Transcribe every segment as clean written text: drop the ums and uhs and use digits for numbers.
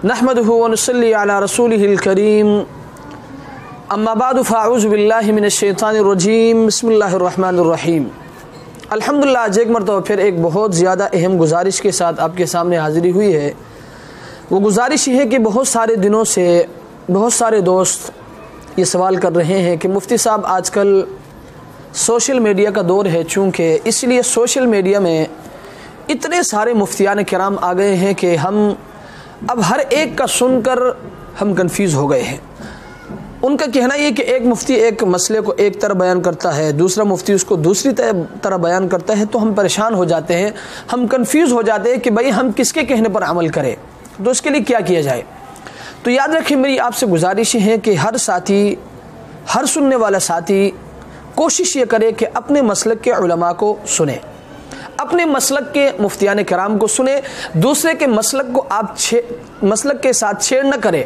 नहमदुहु व नुसल्ली अला रसूलिहिल करीम अम्मा बाद फ़अऊज़ु बिल्लाहि मिनश शैतानिर रजीम बिस्मिल्लाहिर रहमानिर रहीम। अल्हम्दुलिल्लाह आज एक मरतबा फिर एक बहुत ज़्यादा अहम गुजारिश के साथ आपके सामने हाज़िरी हुई है। वो गुजारिश है कि बहुत सारे दिनों से बहुत सारे दोस्त ये सवाल कर रहे हैं कि मुफ्ती साहब आजकल सोशल मीडिया का दौर है, चूँकि इसलिए सोशल मीडिया में इतने सारे मुफ्तियान किराम आ गए हैं कि हम अब हर एक का सुनकर हम कंफ्यूज हो गए हैं। उनका कहना ये कि एक मुफ्ती एक मसले को एक तरह बयान करता है, दूसरा मुफ्ती उसको दूसरी तरह बयान करता है, तो हम परेशान हो जाते हैं, हम कंफ्यूज हो जाते हैं कि भाई हम किसके कहने पर अमल करें, तो उसके लिए क्या किया जाए। तो याद रखें, मेरी आपसे गुजारिश है कि हर साथी, हर सुनने वाला साथी कोशिश ये करे कि अपने मसलक के उलमा को सुने, अपने मसलक के मुफ्तियान किराम को सुने, दूसरे के मसलक को आप मसलक के साथ छेड़ न करें,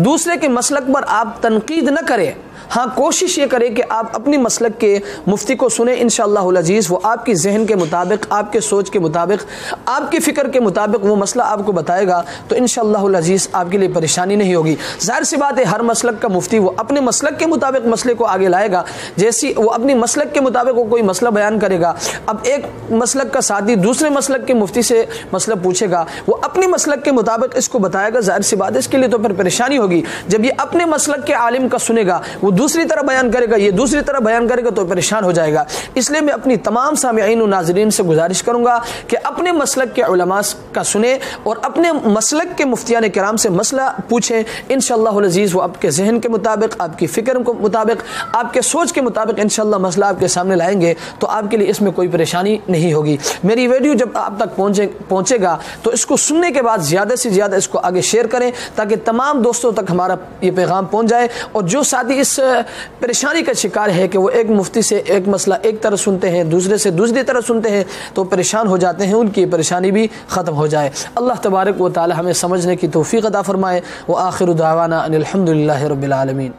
दूसरे के मसलक पर आप तनकीद न करें। हाँ, कोशिश ये करें कि आप अपनी मसलक के मुफ्ती को सुने। इंशाअल्लाहुल अज़ीज़ वो आपकी जहन के मुताबिक, आपके सोच के मुताबिक, आपकी फ़िक्र के मुताबिक वो मसला आपको बताएगा, तो इंशाअल्लाहुल अज़ीज़ आपके लिए परेशानी नहीं होगी। ज़ाहिर सी बात है, हर मसलक का मुफ्ती वो अपने मसलक के मुताबिक मसले को आगे लाएगा। जैसी वो अपनी मसलक के मुताबिक वो कोई मसला बयान करेगा, अब एक मसलक का साथी दूसरे मसलक के मुफ्ती से मसला पूछेगा, वो अपने मसलक के मुताबिक इसको बताएगा। ज़ाहिर सी बात है, इसके लिए तो फिर परेशानी होगी। जब ये अपने मसलक के आलिम का सुनेगा, वो दूसरी तरह बयान करेगा, ये दूसरी तरह बयान करेगा, तो परेशान हो जाएगा। इसलिए मैं अपनी तमाम सामिईन और नाज़रीन से गुजारिश करूंगा कि अपने मसलक के उलमा का सुने और अपने मसलक के मुफ्तियान किराम से मसला पूछें। इंशाअल्लाहुल अज़ीज़ वो आपके जहन के मुताबिक, आपकी फ़िक्र के मुताबिक, आपके सोच के मुताबिक इंशाअल्लाह मसला आपके सामने लाएंगे, तो आपके लिए इसमें कोई परेशानी नहीं होगी। मेरी वीडियो जब आप तक पहुँचेगा तो इसको सुनने के बाद ज़्यादा से ज़्यादा इसको आगे शेयर करें, ताकि तमाम दोस्तों तक हमारा ये पैगाम पहुँच जाए। और जो साथी इस परेशानी का शिकार है कि वो एक मुफ्ती से एक मसला एक तरह सुनते हैं, दूसरे से दूसरी तरह सुनते हैं, तो परेशान हो जाते हैं, उनकी परेशानी भी ख़त्म हो जाए। अल्लाह तबारक व तआला हमें समझने की तौफ़ीक़ अता फ़रमाए। व आखिरु दावाना अनिल हम्दुलिल्लाहि रब्बिल आलमीन।